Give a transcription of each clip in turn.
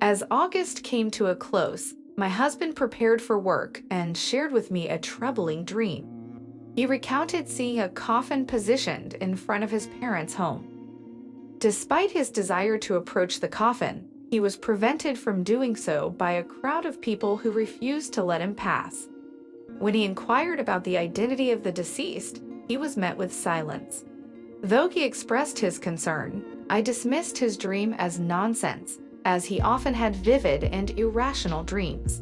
As August came to a close, my husband prepared for work and shared with me a troubling dream. He recounted seeing a coffin positioned in front of his parents' home. Despite his desire to approach the coffin, he was prevented from doing so by a crowd of people who refused to let him pass. When he inquired about the identity of the deceased, he was met with silence. Though he expressed his concern, I dismissed his dream as nonsense, as he often had vivid and irrational dreams.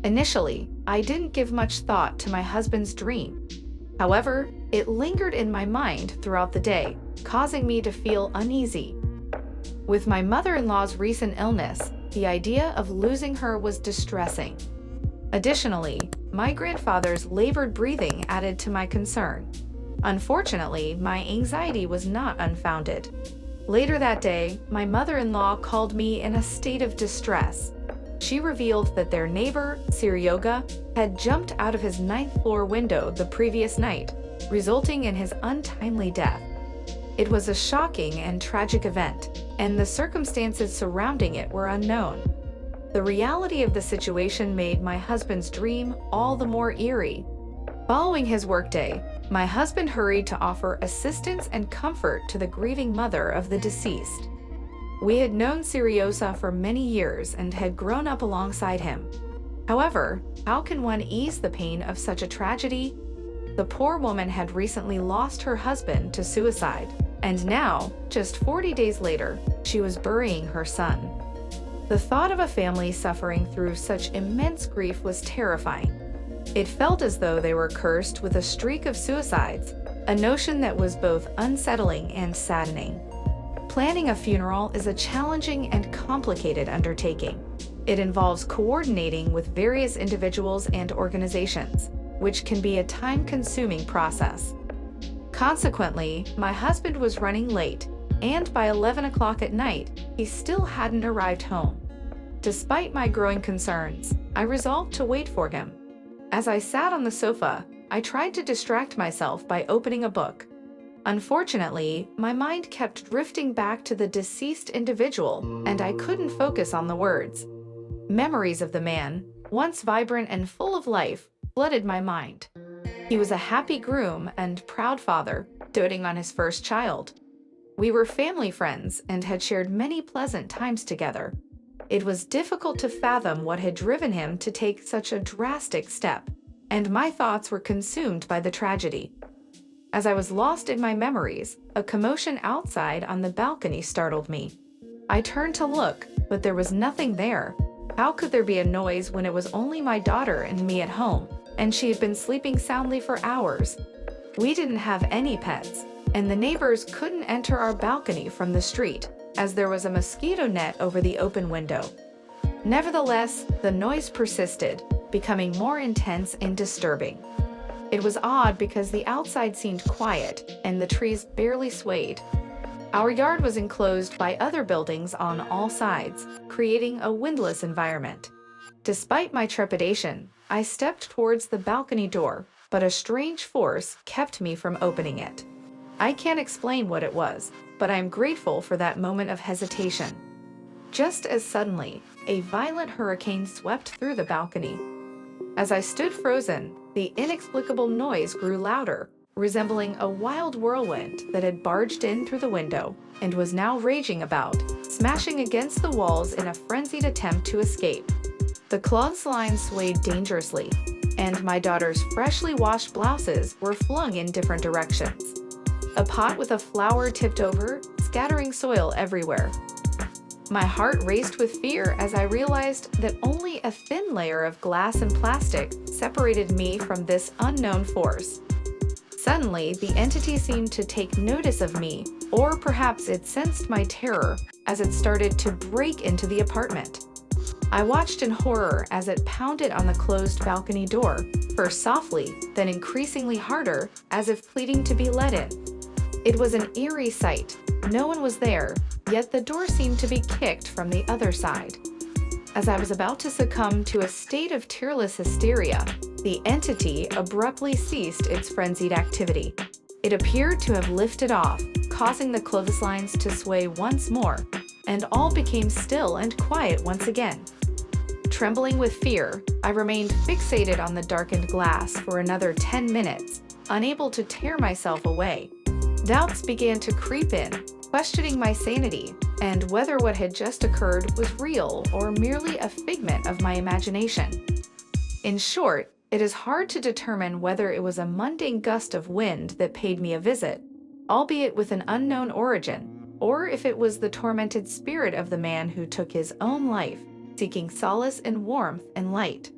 Initially, I didn't give much thought to my husband's dream. However, it lingered in my mind throughout the day, causing me to feel uneasy. With my mother-in-law's recent illness, the idea of losing her was distressing. Additionally, my grandfather's labored breathing added to my concern. Unfortunately, my anxiety was not unfounded. Later that day, my mother-in-law called me in a state of distress. She revealed that their neighbor, Siryoga, had jumped out of his 9th floor window the previous night, resulting in his untimely death. It was a shocking and tragic event, and the circumstances surrounding it were unknown. The reality of the situation made my husband's dream all the more eerie. Following his workday, my husband hurried to offer assistance and comfort to the grieving mother of the deceased. We had known Siriosa for many years and had grown up alongside him. However, how can one ease the pain of such a tragedy? The poor woman had recently lost her husband to suicide, and now, just 40 days later, she was burying her son. The thought of a family suffering through such immense grief was terrifying. It felt as though they were cursed with a streak of suicides, a notion that was both unsettling and saddening. Planning a funeral is a challenging and complicated undertaking. It involves coordinating with various individuals and organizations, which can be a time-consuming process. Consequently, my husband was running late, and by 11 o'clock at night, he still hadn't arrived home. Despite my growing concerns, I resolved to wait for him. As I sat on the sofa, I tried to distract myself by opening a book. Unfortunately, my mind kept drifting back to the deceased individual, and I couldn't focus on the words. Memories of the man, once vibrant and full of life, flooded my mind. He was a happy groom and proud father, doting on his first child. We were family friends and had shared many pleasant times together. It was difficult to fathom what had driven him to take such a drastic step, and my thoughts were consumed by the tragedy. As I was lost in my memories, a commotion outside on the balcony startled me. I turned to look, but there was nothing there. How could there be a noise when it was only my daughter and me at home, and she had been sleeping soundly for hours? We didn't have any pets, and the neighbors couldn't enter our balcony from the street, as there was a mosquito net over the open window. Nevertheless, the noise persisted, becoming more intense and disturbing. It was odd because the outside seemed quiet, and the trees barely swayed. Our yard was enclosed by other buildings on all sides, creating a windless environment. Despite my trepidation, I stepped towards the balcony door, but a strange force kept me from opening it. I can't explain what it was, but I am grateful for that moment of hesitation. Just as suddenly, a violent hurricane swept through the balcony. As I stood frozen, the inexplicable noise grew louder, resembling a wild whirlwind that had barged in through the window and was now raging about, smashing against the walls in a frenzied attempt to escape. The clothesline swayed dangerously, and my daughter's freshly washed blouses were flung in different directions. A pot with a flower tipped over, scattering soil everywhere. My heart raced with fear as I realized that only a thin layer of glass and plastic separated me from this unknown force. Suddenly, the entity seemed to take notice of me, or perhaps it sensed my terror as it started to break into the apartment. I watched in horror as it pounded on the closed balcony door, first softly, then increasingly harder, as if pleading to be let in. It was an eerie sight. No one was there, yet the door seemed to be kicked from the other side. As I was about to succumb to a state of tearless hysteria, the entity abruptly ceased its frenzied activity. It appeared to have lifted off, causing the clotheslines to sway once more, and all became still and quiet once again. Trembling with fear, I remained fixated on the darkened glass for another 10 minutes, unable to tear myself away. Doubts began to creep in, questioning my sanity and whether what had just occurred was real or merely a figment of my imagination. In short, it is hard to determine whether it was a mundane gust of wind that paid me a visit, albeit with an unknown origin, or if it was the tormented spirit of the man who took his own life, seeking solace in warmth and light.